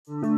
Mesdames,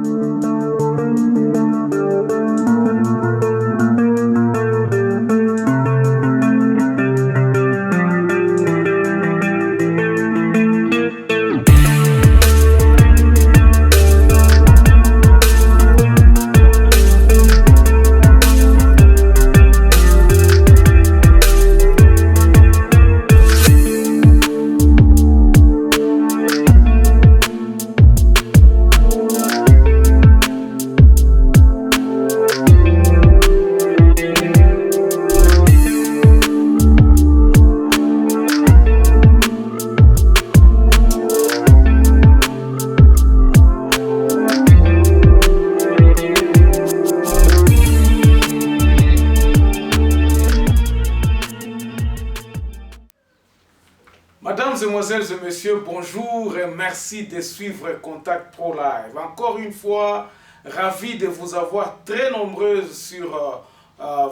Mesdemoiselles et Messieurs, bonjour et merci de suivre Contact Pro Live. Encore une fois, ravi de vous avoir très nombreux sur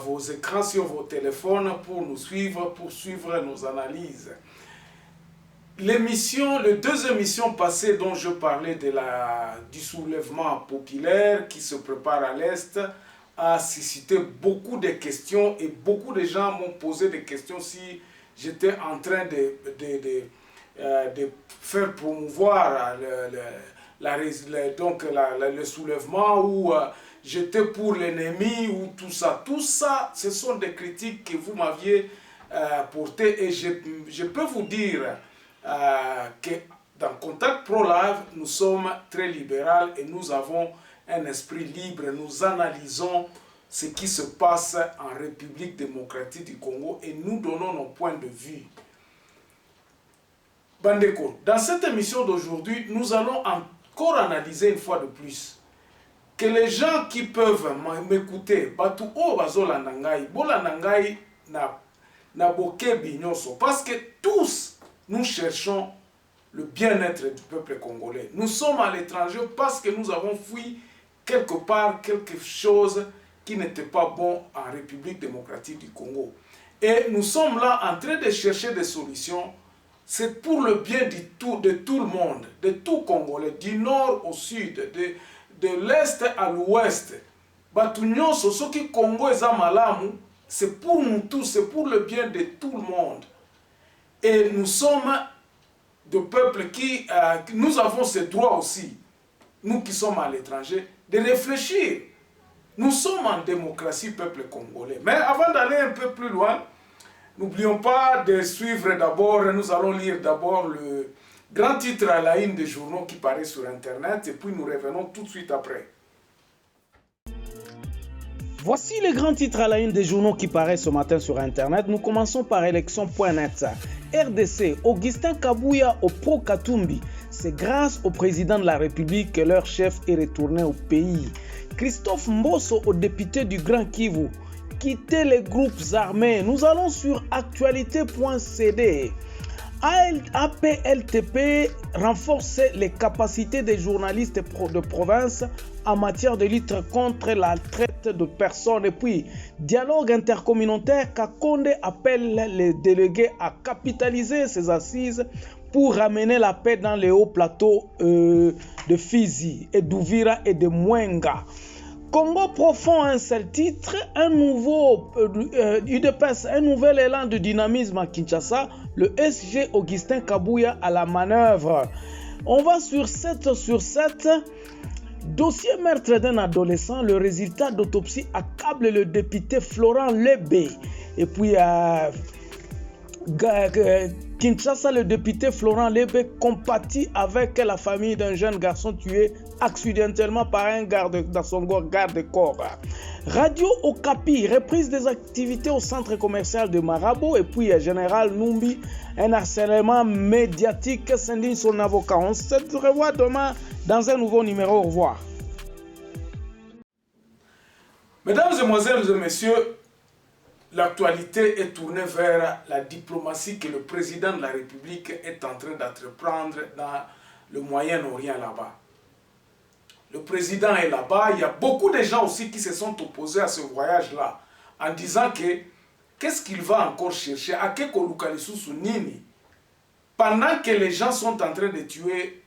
vos écrans, sur vos téléphones pour nous suivre, pour suivre nos analyses. L'émission, la deuxième émission passée dont je parlais du soulèvement populaire qui se prépare à l'Est a suscité beaucoup de questions et beaucoup de gens m'ont posé des questions si j'étais en train de faire promouvoir le soulèvement ou j'étais pour l'ennemi ou tout ça. Tout ça, ce sont des critiques que vous m'aviez portées et je peux vous dire que dans Contact Pro Live, nous sommes très libéraux et nous avons un esprit libre. Nous analysons ce qui se passe en République démocratique du Congo et nous donnons nos points de vue. Bandeko, dans cette émission d'aujourd'hui, nous allons encore analyser une fois de plus que les gens qui peuvent m'écouter, batu o bazolandangai, bolandangai na bokebi nyonso, parce que tous nous cherchons le bien-être du peuple congolais. Nous sommes à l'étranger parce que nous avons fui quelque part quelque chose qui n'était pas bon en République démocratique du Congo. Et nous sommes là en train de chercher des solutions. C'est pour le bien de tout le monde, de tout Congolais, du nord au sud, de l'est à l'ouest. Batunyon sosoki Congo eza malamu, c'est pour nous tous, c'est pour le bien de tout le monde. Et nous sommes de peuples qui, nous avons ce droit aussi, nous qui sommes à l'étranger, de réfléchir. Nous sommes en démocratie, peuple congolais. Mais avant d'aller un peu plus loin, n'oublions pas de suivre d'abord, nous allons lire d'abord le grand titre à la une des journaux qui paraît sur Internet et puis nous revenons tout de suite après. Voici les grands titres à la une des journaux qui paraissent ce matin sur Internet. Nous commençons par élection.net. RDC, Augustin Kabouya au Pro Katumbi. C'est grâce au président de la République que leur chef est retourné au pays. Christophe Mbosso au député du Grand Kivu. Quitter les groupes armés. Nous allons sur actualité.cd. APLTP renforce les capacités des journalistes de province en matière de lutte contre la traite de personnes. Et puis, dialogue intercommunautaire, Kakonde appelle les délégués à capitaliser ces assises pour ramener la paix dans les hauts plateaux de Fizi et d'Ouvira et de Mwenga. Congo profond, un seul titre, un nouveau UDPS, un nouvel élan de dynamisme à Kinshasa, le SG Augustin Kabouya à la manœuvre. On va sur 7 sur 7. Dossier meurtre d'un adolescent, le résultat d'autopsie accable le député Florent Lebé. Et puis Kinshasa, le député Florent Lebé compatit avec la famille d'un jeune garçon tué accidentellement par un garde dans son garde-corps. Radio Okapi, reprise des activités au centre commercial de Marabo. Et puis Général Numbi, un harcèlement médiatique, s'indigne son avocat. On se revoit demain dans un nouveau numéro. Au revoir. Mesdames, Mesdemoiselles et Messieurs, l'actualité est tournée vers la diplomatie que le président de la République est en train d'entreprendre dans le Moyen-Orient là-bas. Le président est là-bas. Il y a beaucoup de gens aussi qui se sont opposés à ce voyage-là en disant que qu'est-ce qu'il va encore chercher à Kekolukalisu Nini pendant que les gens sont en train de tuer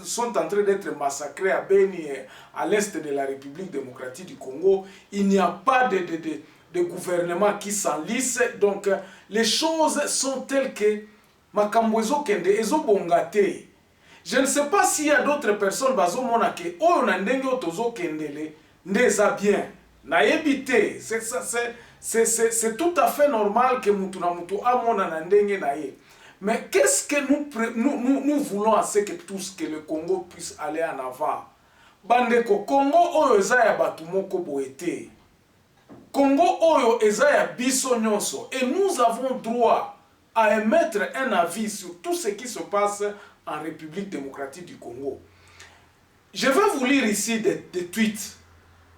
sont en train d'être massacrés à Beni, à l'est de la République démocratique du Congo. Il n'y a pas de gouvernement qui s'enlise. Donc les choses sont telles que Makambwezo Kende Ezo Bongate. Je ne sais pas s'il y a d'autres personnes bazo monake oyo na ndenge otozo kendele ndeza bien na ebité. C'est tout à fait normal que mutu na mutu amona na ndenge na ye. Mais qu'est-ce que nous voulons à ce que tous que le Congo puisse aller en avant? Bandeko Congo oyo eza ya batu moko boete. Congo oyo eza ya biso nyonso, et nous avons droit à émettre un avis sur tout ce qui se passe en République démocratique du Congo. Je vais vous lire ici des tweets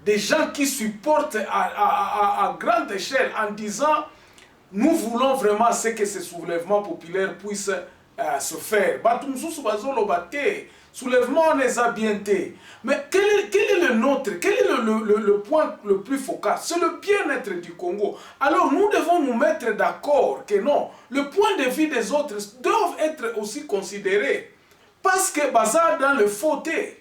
des gens qui supportent à grande échelle en disant nous voulons vraiment ce que ce soulèvement populaire puisse se faire. Soulèvement on les a bien été. Mais quel est le nôtre? Quel est le point le plus focal? C'est le bien-être du Congo. Alors nous devons nous mettre d'accord que non, le point de vue des autres doivent être aussi considérés. Parce que bazar dans le fauteuil,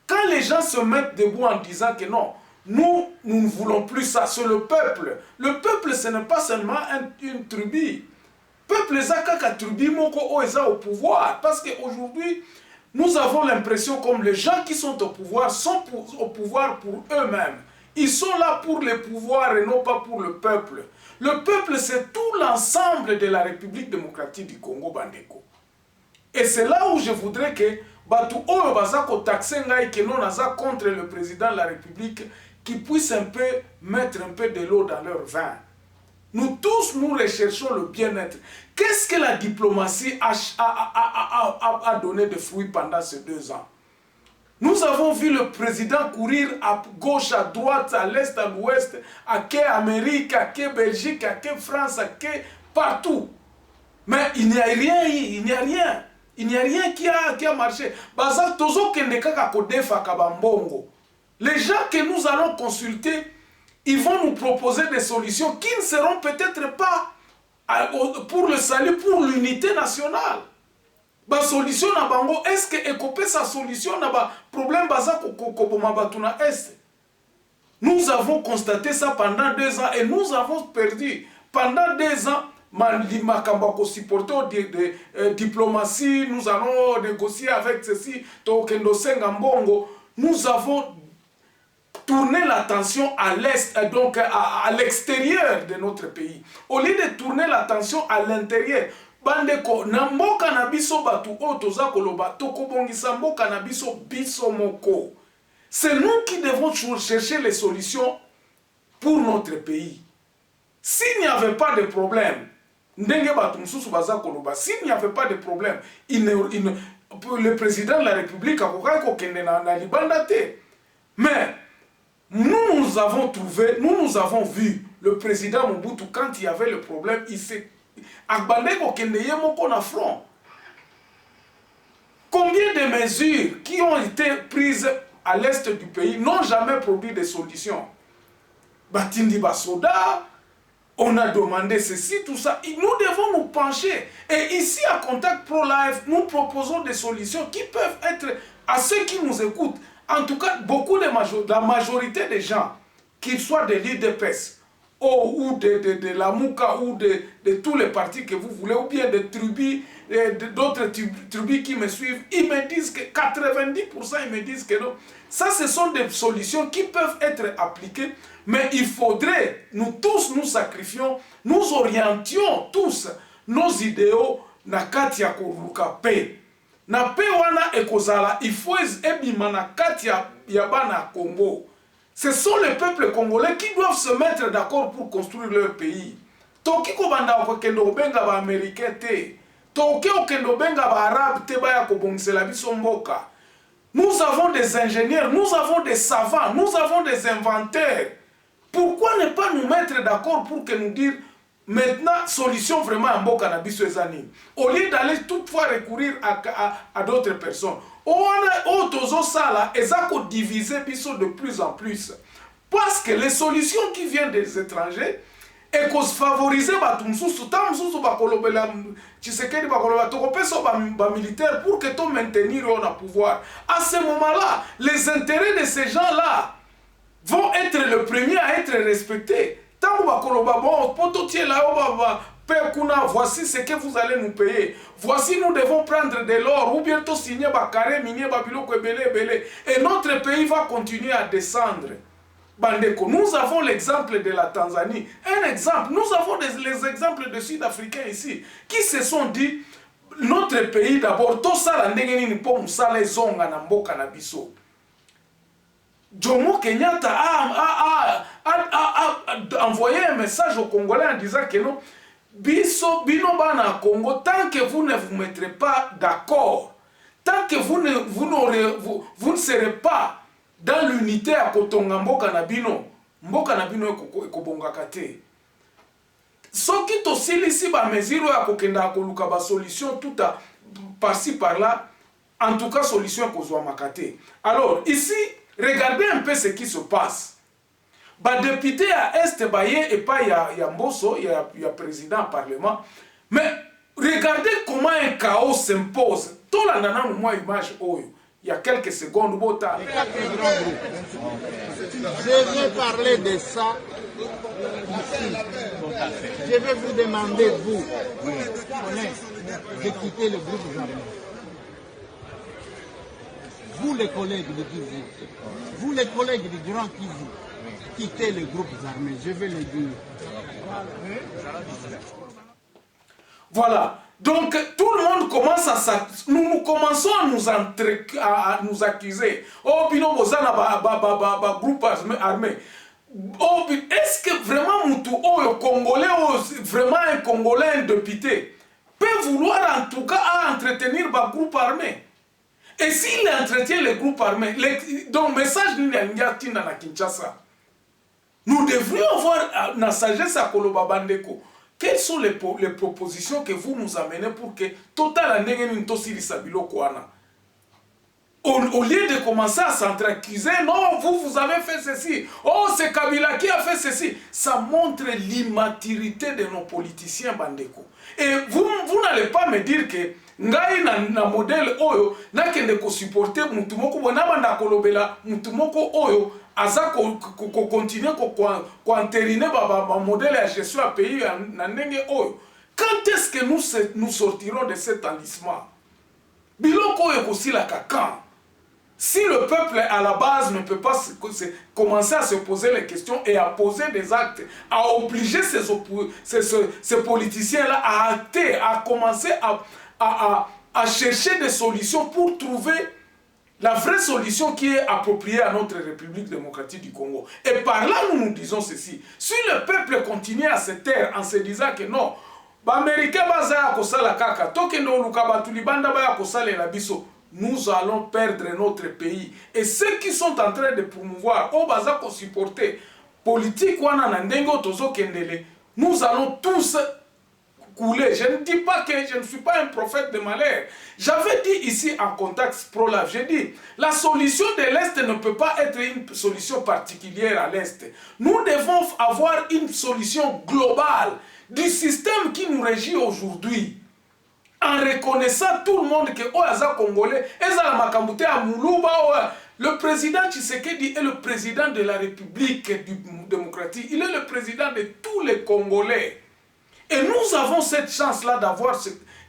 quand les gens se mettent debout en disant que non, nous ne voulons plus ça, c'est le peuple. Le peuple, ce n'est pas seulement une tribu. Peuple Zakaka tribu moko oeza au pouvoir. Parce qu'aujourd'hui, nous avons l'impression comme les gens qui sont au pouvoir sont au pouvoir pour eux-mêmes. Ils sont là pour le pouvoir et non pas pour le peuple. Le peuple, c'est tout l'ensemble de la République démocratique du Congo, Bandeko. Et c'est là où je voudrais que Batu Oyo Bazako Taxengai, que non naza contre le président de la République, qui puissent un peu mettre un peu de l'eau dans leur vin. Nous tous, nous recherchons le bien-être. Qu'est-ce que la diplomatie a donné de fruits pendant ces 2 ans? Nous avons vu le président courir à gauche, à droite, à l'est, à l'ouest, à quai Amérique, à quai Belgique, à quai France, à quai partout. Mais il n'y a rien, il n'y a rien. Il n'y a rien qui a marché. Baza tozo kendeka kodefa kabambongo. Les gens que nous allons consulter, ils vont nous proposer des solutions qui ne seront peut-être pas pour le salut, pour l'unité nationale. Ba solution na bango, est-ce que écoper sa solution na ba problème baza kokoboma batuna est? Nous avons constaté ça pendant 2 ans et nous avons perdu. Pendant 2 ans, Makambako supporter de diplomatie, nous allons négocier avec ceci, Tokendo Sengambongo. Nous avons tourné l'attention à l'est, donc à l'extérieur de notre pays. Au lieu de tourner l'attention à l'intérieur, bandeko namboka na biso batu otoza koloba tokobongisa mboka na biso biso moko. C'est nous qui devons chercher les solutions pour notre pays. S'il n'y avait pas de problème, s'il n'y avait pas de problème, le président de la République a mais nous avons trouvé, nous avons vu le président Mobutu quand il y avait le problème, il s'est combien de mesures qui ont été prises à l'est du pays n'ont jamais produit de solutions? Batindi Basoda, on a demandé ceci, tout ça. Nous devons nous pencher. Et ici, à Contact Pro Live, nous proposons des solutions qui peuvent être, à ceux qui nous écoutent, en tout cas, la majorité des gens, qu'ils soient de l'IDPS, ou de la Mouka, ou de tous les partis que vous voulez, ou bien des tribus, d'autres tribus qui me suivent, ils me disent que 90%, ils me disent que non. Ça, ce sont des solutions qui peuvent être appliquées, mais il faudrait, nous tous nous sacrifions, nous orientions tous nos idéaux na kati ya koruka pe. Na pe wana ekozala, il faut ebima na kati ya bana Congo. Ce sont les peuples congolais qui doivent se mettre d'accord pour construire leur pays. Toki ko banda okendo benga ba américain te. Toki okendo benga ba arabe te ba ya kobongisela biso mboka. Nous avons des ingénieurs, nous avons des savants, nous avons des inventeurs. Pourquoi ne pas nous mettre d'accord pour que nous dire maintenant solution vraiment à mboka na biso ezani? Au lieu d'aller toutefois recourir à d'autres personnes. On tozo sala ezako diviser biso de plus en plus. Parce que les solutions qui viennent des étrangers, et qu'on favorise batu msusu ta msusu bakolobela Tshisekedi bakoloba tokopesa ba militaire pour que to maintenir on a pouvoir. À ce moment-là, les intérêts de ces gens-là vont être le premier à être respectés. Tant bakoloba bon pototier là Kuna, voici ce que vous allez nous payer. Voici nous devons prendre de l'or ou bientôt signer carré minier babiloko belé. Et notre pays va continuer à descendre. Bandeko, nous avons l'exemple de la Tanzanie. Un exemple, nous avons les exemples de Sud-Africains ici qui se sont dit notre pays d'abord, tout ça la ndenge nini po musala zonga na mboka na biso. Jomo Kenyatta a envoyé un message aux Congolais en disant que non, bino bana Congo, tant que vous ne vous mettrez pas d'accord, tant que vous ne serez pas dans l'unité à kotonga mboka na bino ekobongaka te. Soki tosilisi ba mesure ya kokenda koluka ba solution tout à par-ci par-là, en tout cas solution ekozwamaka te. Alors ici, regardez un peu ce qui se passe. Ba député à Est baye et pas ya Mboso, ya président parlement, mais regardez comment un chaos s'impose. Tout la nana moi image oyo. Il y a quelques secondes, je vais parler de ça ici. Je vais vous demander, vous, de quitter le groupe armé. Vous, les collègues de Kivu, vous, les collègues du Grand Kivu, quittez les groupes armés. Je vais le dire. Voilà. Donc, tout le monde commence à nous commençons à nous accuser. Oh, bino bozana groupe armé. Oh, est-ce que vraiment Moutou, oh, Congolais, vraiment un Congolais, un député, peut vouloir en tout cas entretenir le groupe armé? Et s'il entretient les groupes armés, donc message n'a na Kinshasa. Nous devrions avoir la sagesse à Koloba Bandeko. Quelles sont les propositions que vous nous amenez pour que Total au lieu de commencer à s'entreaccuser, non, vous avez fait ceci, oh, c'est Kabila qui a fait ceci, ça montre l'immaturité de nos politiciens Bandeko. Et vous n'allez pas me dire que ngai na modèle oyo na kende ko supporter mutu moko bona banda kolobela mutu moko oyo aza ko continuer ko entériner ba modèle de gestion à pays na ndenge oyo. Quand est-ce que nous sortirons de cet enlisement? Biloko oyo kosila kaka. Si le peuple à la base ne peut pas commencer à se poser les questions et à poser des actes, à obliger ces politiciens-là à acter, à commencer à chercher des solutions pour trouver la vraie solution qui est appropriée à notre République démocratique du Congo. Et par là, nous disons ceci. Si le peuple continue à se taire en se disant que non, nous allons perdre notre pays. Et ceux qui sont en train de promouvoir, supporter politique, nous allons tous couler. Je ne dis pas que je ne suis pas un prophète de malheur. J'avais dit ici en contexte pro-life, j'ai dit, la solution de l'Est ne peut pas être une solution particulière à l'Est. Nous devons avoir une solution globale du système qui nous régit aujourd'hui. En reconnaissant tout le monde que Oaza Congolais, le président Tshisekedi est le président de la République démocratique. Il est le président de tous les Congolais. Et nous avons cette chance-là d'avoir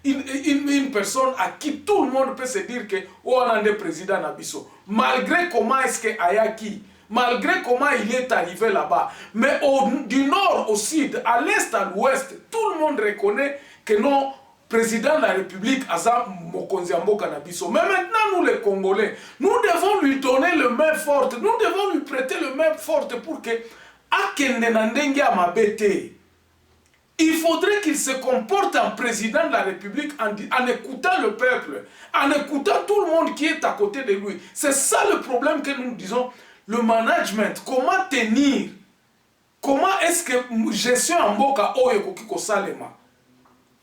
une personne à qui tout le monde peut se dire que on est le président Nabiso. Malgré comment est-ce que Ayaki, malgré comment il est arrivé là-bas. Mais du nord au sud, à l'est, à l'ouest, tout le monde reconnaît que non, président de la République, Azam Mokonzi Mboka Nabiso. Mais maintenant, nous les Congolais, nous devons lui donner le main forte, nous devons lui prêter le main forte pour que Akende Nandenge Amabete. Il faudrait qu'il se comporte en président de la République en écoutant le peuple, en écoutant tout le monde qui est à côté de lui. C'est ça le problème que nous disons, le management. Comment tenir? Comment est-ce que gestion en Mboka Oyo Kiko Salema?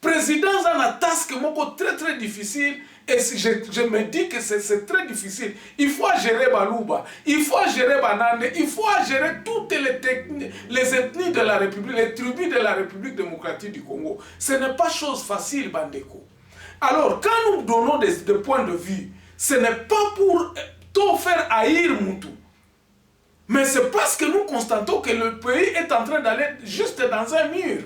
Président a une task très très difficile Et si je me dis que c'est très difficile. Il faut gérer Balouba, il faut gérer Banane, il faut gérer toutes les ethnies de la République, les tribus de la République démocratique du Congo. Ce n'est pas chose facile, Bandeko. Alors, quand nous donnons des points de vue, ce n'est pas pour tout faire haïr Moutou. Mais c'est parce que nous constatons que le pays est en train d'aller juste dans un mur.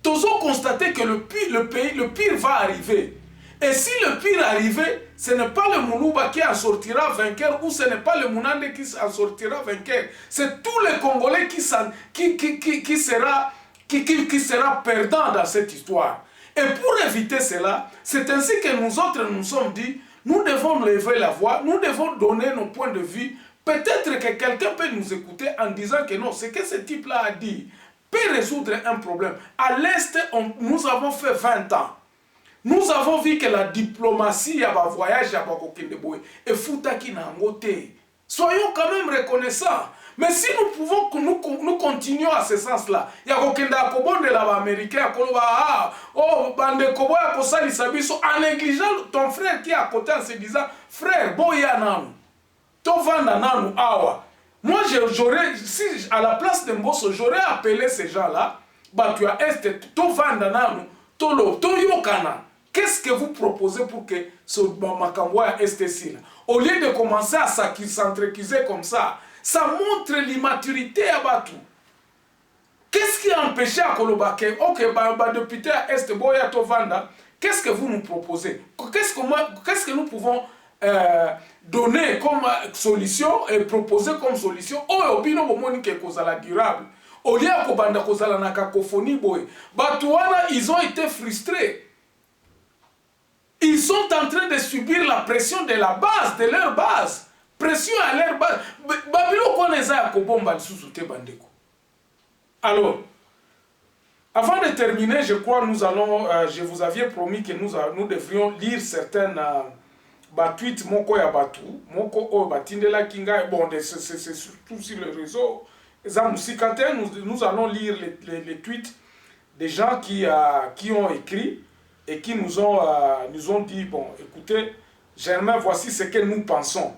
Nous avons constaté que le pire va arriver. Et si le pire arrive, ce n'est pas le Moulouba qui en sortira vainqueur ou ce n'est pas le Mounande qui en sortira vainqueur. C'est tous les Congolais qui sera perdant dans cette histoire. Et pour éviter cela, c'est ainsi que nous autres nous sommes dit, nous devons lever la voix, nous devons donner nos points de vue. Peut-être que quelqu'un peut nous écouter en disant que non, ce que ce type-là a dit peut résoudre un problème. À l'Est, nous avons fait 20 ans. Nous avons vu que la diplomatie, a un voyage à Bakokendeboé et Foutaki Nangote. Soyons quand même reconnaissants. Mais si nous pouvons, nous continuons à ce sens-là, il y a Kokenda Kobon de l'Américain, oh, Bande Kobo, en négligeant ton frère qui est à côté en se disant, frère, Boya Nanou, Tovanda Nanou, Awa. Moi, si à la place de Mbosso, j'aurais appelé ces gens-là, tu as Est, Tovanda Nanou, Tolo, Toyokana. Qu'est-ce que vous proposez pour que ce Makamboya est ici là? Au lieu de commencer à s'entrecuser comme ça montre l'immaturité à Batou. Qu'est-ce qui a empêché à Kolobake? Ok, député à Est, Boya Tovanda, qu'est-ce que vous nous proposez? Qu'est-ce que nous pouvons donner comme solution et proposer comme solution? Oh, obino bomoni ke kozala durable. Au lieu de kobanda kozala na cacophonie boy. Batouana, ils ont été frustrés. Ils sont en train de subir la pression de la base, de leur base. Pression à leur base. Babilo koneza kobomba sous-souté bandeko. Alors, avant de terminer, je crois nous allons, je vous avais promis que nous devrions lire certaines tweets moko ya batu, moko o batindela kinga, bon, c'est surtout sur le réseau. Nous allons lire les tweets des gens qui ont écrit et qui nous ont dit, bon, écoutez, Germain, voici ce que nous pensons.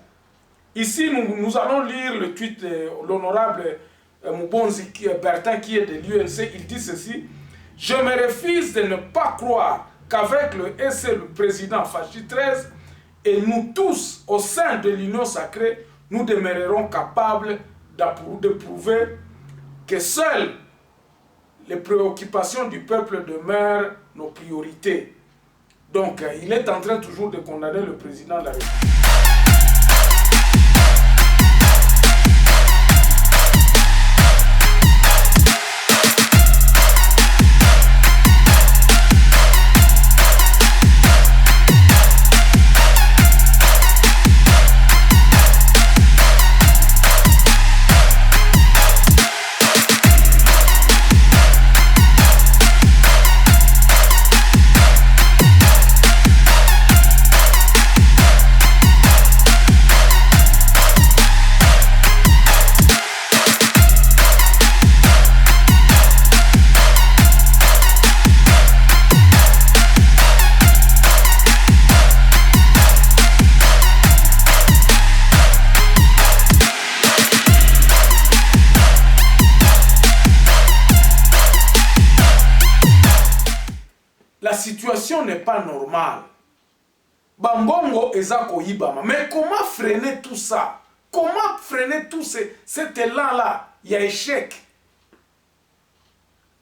Ici, nous allons lire le tweet de l'honorable Moubonzi Bertin qui est de l'UNC. Il dit ceci: je me refuse de ne pas croire qu'avec le SC, le président Fachi 13, et nous tous, au sein de l'Union sacrée, nous demeurerons capables de prouver que seules les préoccupations du peuple demeurent nos priorités. Donc, il est en train toujours de condamner le président de la République. La situation n'est pas normale. Bambongo ezako yibama. Mais comment freiner tout ça? Comment freiner tout cet élan-là? Il y a échec.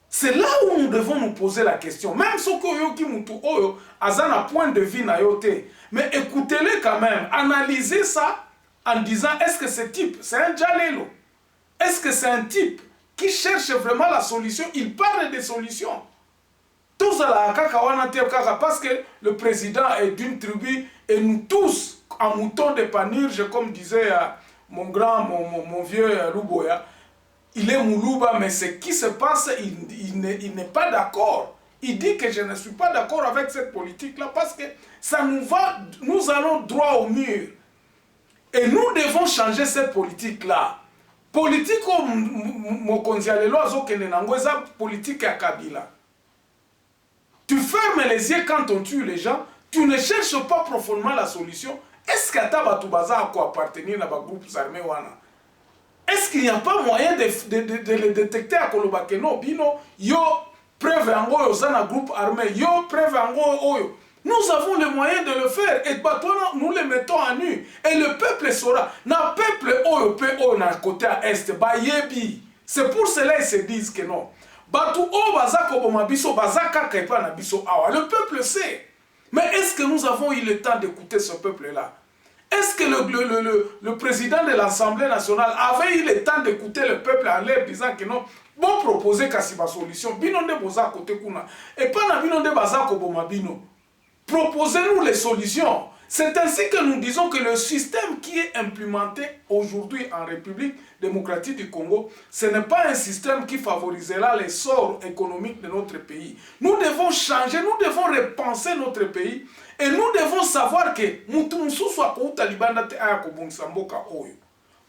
C'est là où nous devons nous poser la question. Même si Koyoki Moutou Oyo a un point de vue na yote. Mais écoutez-le quand même. Analysez ça en disant, est-ce que ce type, c'est un Djalelo? Est-ce que c'est un type qui cherche vraiment la solution? Il parle des solutions. Tout ça parce que le président est d'une tribu et nous tous, en mouton de panurge, comme disait mon vieux Luboya, il est Moulouba, mais ce qui se passe, il n'est pas d'accord. Il dit que je ne suis pas d'accord avec cette politique-là parce que ça nous allons droit au mur. Et nous devons changer cette politique-là. Politique comme politique à Kabila. Tu fermes les yeux quand on tue les gens, tu ne cherches pas profondément la solution. Est-ce que tu as appartenir à groupe armés? Est-ce qu'il n'y a pas moyen de le détecter à Kolobakeno? Bino, yo, preuve en Zana groupe armé, yo, preuve en Oyo. Nous avons le moyen de le faire et nous le mettons à nu. Et le peuple saura. Na peuple Oyo na côté à est, ba yebi. C'est pour cela qu'ils se disent que non. Batu o bazako bomabiso bazaka kaipa na biso awa. Le peuple sait. Mais est-ce que nous avons eu le temps d'écouter ce peuple-là? Est-ce que le président de l'Assemblée nationale avait eu le temps d'écouter le peuple en l'air disant que non, bon proposer Kassiba solution, binonde boza côté kuna, et pas na binonde bazako bomabino. Proposez-nous les solutions. C'est ainsi que nous disons que le système qui est implémenté aujourd'hui en République démocratique du Congo, ce n'est pas un système qui favorisera l'essor économique de notre pays. Nous devons changer, nous devons repenser notre pays et nous devons savoir que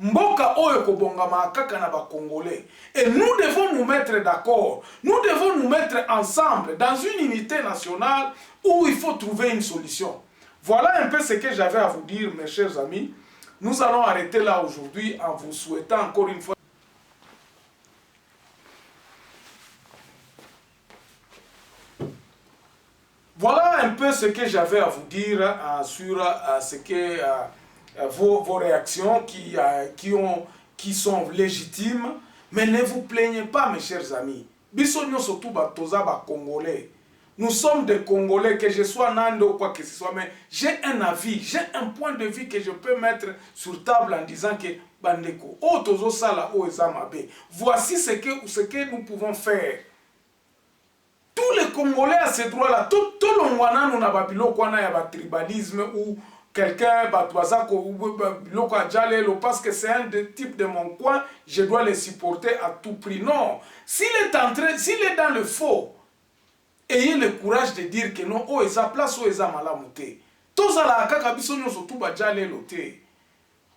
Mboka oyo kobongama kaka na ba Congolais. Et nous devons nous mettre d'accord. Nous devons nous mettre ensemble dans une unité nationale où il faut trouver une solution. Voilà un peu ce que j'avais à vous dire, mes chers amis. Nous allons arrêter là aujourd'hui en vous souhaitant encore une fois. Voilà un peu ce que j'avais à vous dire sur ce que vos réactions qui sont légitimes. Mais ne vous plaignez pas, mes chers amis. Bisogno surtout batoza ba Congolais. Nous sommes des Congolais, que je sois Nando ou quoi que ce soit, mais j'ai un avis, j'ai un point de vue que je peux mettre sur table en disant que Bandeko, oh tozo sala o ezamabe. Voici ce que nous pouvons faire. Tous les Congolais à ce droit-là, tout le monde nous n'a pas tribalisme ou quelqu'un parce que c'est un des types de mon coin, je dois les supporter à tout prix. Non, s'il est dans le faux, ayez le courage de dire que non, oh, eza place, oh, eza malamuté.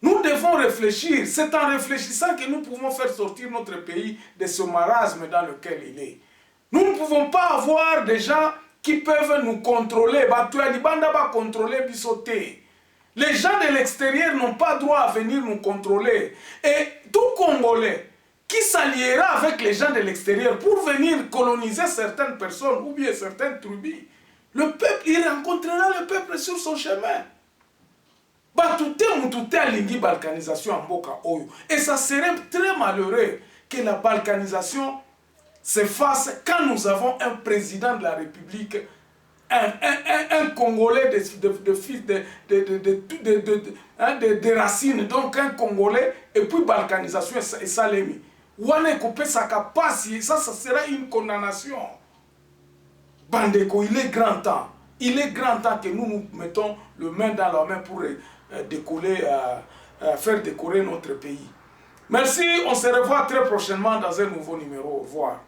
Nous devons réfléchir. C'est en réfléchissant que nous pouvons faire sortir notre pays de ce marasme dans lequel il est. Nous ne pouvons pas avoir des gens qui peuvent nous contrôler. Les gens de l'extérieur n'ont pas droit à venir nous contrôler. Et tout Congolais qui s'alliera avec les gens de l'extérieur pour venir coloniser certaines personnes ou bien certaines tribus, le peuple, il rencontrera le peuple sur son chemin. Et ça serait très malheureux que la balkanisation se fasse quand nous avons un président de la République, un Congolais de racines, donc un Congolais, et puis balkanisation et Salemi. Ça sera une condamnation. Bandeko, il est grand temps. Il est grand temps que nous nous mettons le main dans la main pour faire décoller notre pays. Merci, on se revoit très prochainement dans un nouveau numéro. Au revoir.